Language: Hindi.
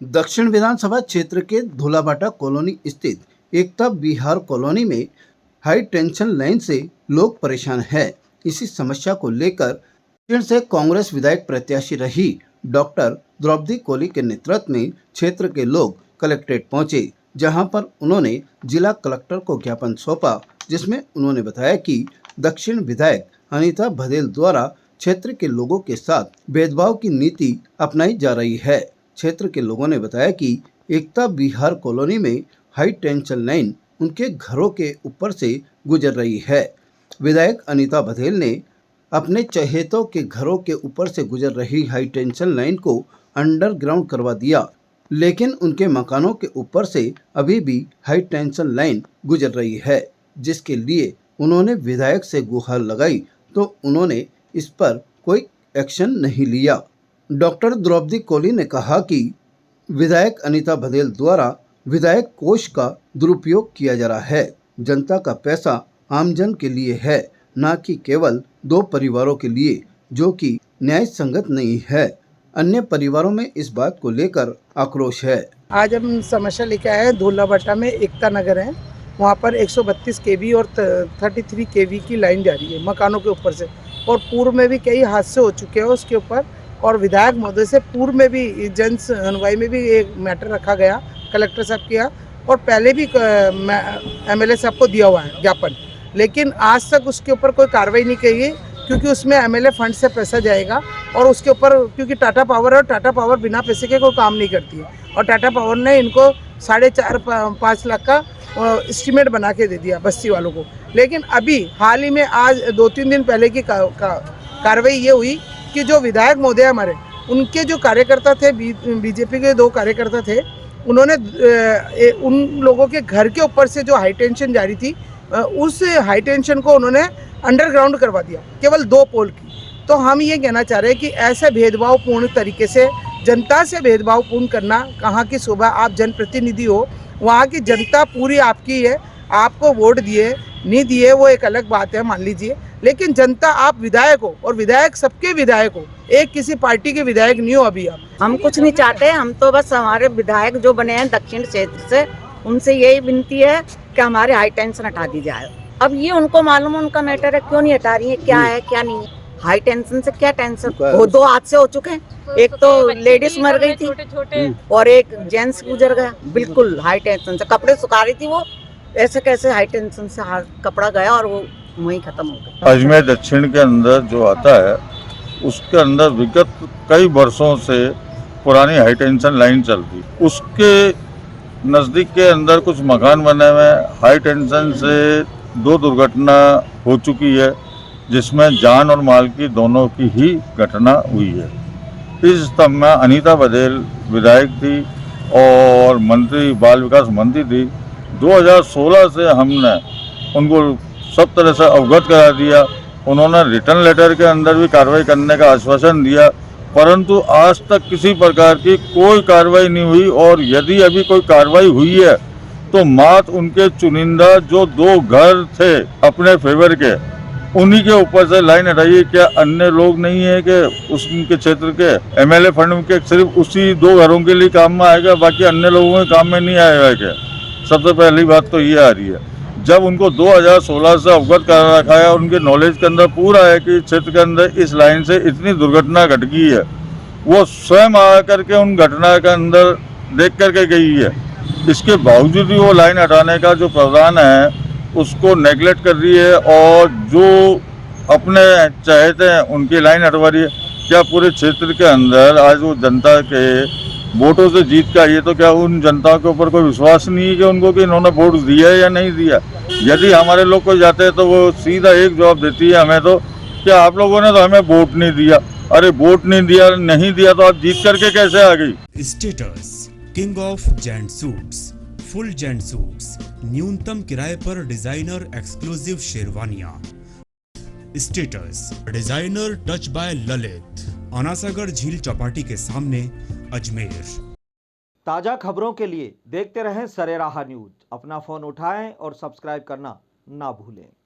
दक्षिण विधानसभा क्षेत्र के धुलाबाटा कॉलोनी स्थित एकता विहार कॉलोनी में हाई टेंशन लाइन से लोग परेशान हैं। इसी समस्या को लेकर दक्षिण से कांग्रेस विधायक प्रत्याशी रही डॉक्टर द्रौपदी कोली के नेतृत्व में क्षेत्र के लोग कलेक्ट्रेट पहुंचे, जहां पर उन्होंने जिला कलेक्टर को ज्ञापन सौंपा, जिसमें उन्होंने बताया कि दक्षिण विधायक अनीता भदेल द्वारा क्षेत्र के लोगों के साथ भेदभाव की नीति अपनाई जा रही है। क्षेत्र के लोगों ने बताया कि एकता विहार कॉलोनी में हाई टेंशन लाइन उनके घरों के ऊपर से गुजर रही है। विधायक अनीता भदेल ने अपने चहेतों के घरों के ऊपर से गुजर रही हाई टेंशन लाइन को अंडरग्राउंड करवा दिया, लेकिन उनके मकानों के ऊपर से अभी भी हाई टेंशन लाइन गुजर रही है, जिसके लिए उन्होंने विधायक से गुहार लगाई तो उन्होंने इस पर कोई एक्शन नहीं लिया। डॉक्टर द्रौपदी कोली ने कहा कि विधायक अनीता भदेल द्वारा विधायक कोष का दुरुपयोग किया जा रहा है। जनता का पैसा आमजन के लिए है, न कि केवल दो परिवारों के लिए, जो कि न्याय संगत नहीं है। अन्य परिवारों में इस बात को लेकर आक्रोश है। आज हम समस्या लेके आए हैं। धुलाबाटा में एकता नगर है, वहाँ पर 132 केवी और 33 केवी की लाइन जा रही है मकानों के ऊपर से, और पूर्व में भी कई हादसे हो चुके हैं उसके ऊपर। और विधायक महोदय से पूर्व में भी जन सुनवाई में भी एक मैटर रखा गया कलेक्टर साहब के यहाँ, और पहले भी एमएलए साहब को दिया हुआ है ज्ञापन, लेकिन आज तक उसके ऊपर कोई कार्रवाई नहीं की है, क्योंकि उसमें एमएलए फंड से पैसा जाएगा और उसके ऊपर क्योंकि टाटा पावर है और टाटा पावर बिना पैसे के कोई काम नहीं करती है, और टाटा पावर ने इनको 4.5-5 लाख का एस्टीमेट बना के दे दिया बस्ती वालों को। लेकिन अभी हाल ही में आज 2-3 दिन पहले की कार्रवाई ये हुई कि जो विधायक महोदय हमारे, उनके जो कार्यकर्ता थे, बीजेपी के 2 कार्यकर्ता थे, उन्होंने उन लोगों के घर के ऊपर से जो हाई टेंशन जारी थी, उस हाई टेंशन को उन्होंने अंडरग्राउंड करवा दिया, केवल 2 पोल की। तो हम ये कहना चाह रहे हैं कि ऐसे भेदभावपूर्ण तरीके से जनता से भेदभावपूर्ण करना कहाँ की शोभा। आप जनप्रतिनिधि हो, वहाँ की जनता पूरी आपकी है, आपको वोट दिए नहीं दिए वो एक अलग बात है, मान लीजिए, लेकिन जनता, आप विधायक हो और विधायक सबके विधायक हो, एक किसी पार्टी के विधायक नहीं हो। अभी आप हम कुछ नहीं चाहते, हम तो बस हमारे विधायक जो बने हैं दक्षिण क्षेत्र से, उनसे यही विनती है कि हमारे हाई टेंशन हटा दी जाए। अब ये उनको मालूम है, उनका मैटर है, क्यों नहीं हटा रही है, क्या है क्या नहीं है। हाई टेंशन से क्या टेंशन, वो 2 हादसे हो चुके हैं, एक तो लेडीज मर गई थी और एक जेंट्स गुजर गया, बिल्कुल हाई टेंशन से। कपड़े सुखा रही थी वो, ऐसे कैसे हाई टेंशन से कपड़ा गया और वो वहीं खत्म हो गया। अजमेर दक्षिण के अंदर जो आता है, उसके अंदर विगत कई वर्षों से पुरानी हाई टेंशन लाइन चलती, उसके नज़दीक के अंदर कुछ मकान बने हुए। हाई टेंशन से 2 दुर्घटना हो चुकी है, जिसमें जान और माल की दोनों की ही घटना हुई है। इस स्तंभ में अनीता भदेल विधायक थी और मंत्री, बाल विकास मंत्री थी। 2016 से हमने उनको सब तरह से अवगत करा दिया। उन्होंने रिटर्न लेटर के अंदर भी कार्रवाई करने का आश्वासन दिया, परंतु आज तक किसी प्रकार की कोई कार्रवाई नहीं हुई। और यदि अभी कोई कार्रवाई हुई है तो मात्र उनके चुनिंदा जो 2 घर थे अपने फेवर के, उन्हीं के ऊपर से लाइन हटाई है। क्या अन्य लोग नहीं है कि उनके क्षेत्र के एमएलए फंड के सिर्फ उसी 2 घरों के लिए काम में आएगा, बाकी अन्य लोगों के काम में नहीं आएगा क्या? सबसे पहली बात तो ये आ रही है। जब उनको 2016 से अवगत करा रखा है, उनके नॉलेज के अंदर पूरा है कि क्षेत्र के अंदर इस लाइन से इतनी दुर्घटना घट गई है, वो स्वयं आ करके उन घटना के अंदर देख करके गई है। इसके बावजूद भी वो लाइन हटाने का जो प्रावधान है उसको नेगलेक्ट कर रही है, और जो अपने चाहते हैं उनकी लाइन हटवा रही है। क्या पूरे क्षेत्र के अंदर आज वो जनता के वोटों से जीत का, ये तो क्या उन जनता के ऊपर कोई विश्वास नहीं है कि उनको कि इन्होंने वोट दिया है या नहीं दिया? यदि हमारे लोग कोई जाते हैं तो वो सीधा एक जवाब देती है हमें तो, क्या आप लोगों ने तो हमें वोट नहीं दिया। अरे वोट नहीं दिया तो आप जीत करके कैसे आ गई? Status king of gent suits, full gent suits, न्यूनतम किराए पर डिजाइनर एक्सक्लूसिव शेरवानियां। Status designer touch by Lalit, Anasagar झील चौपाटी के सामने, अजमेर। ताजा खबरों के लिए देखते रहें सरेराह न्यूज। अपना फोन उठाएं और सब्सक्राइब करना ना भूलें।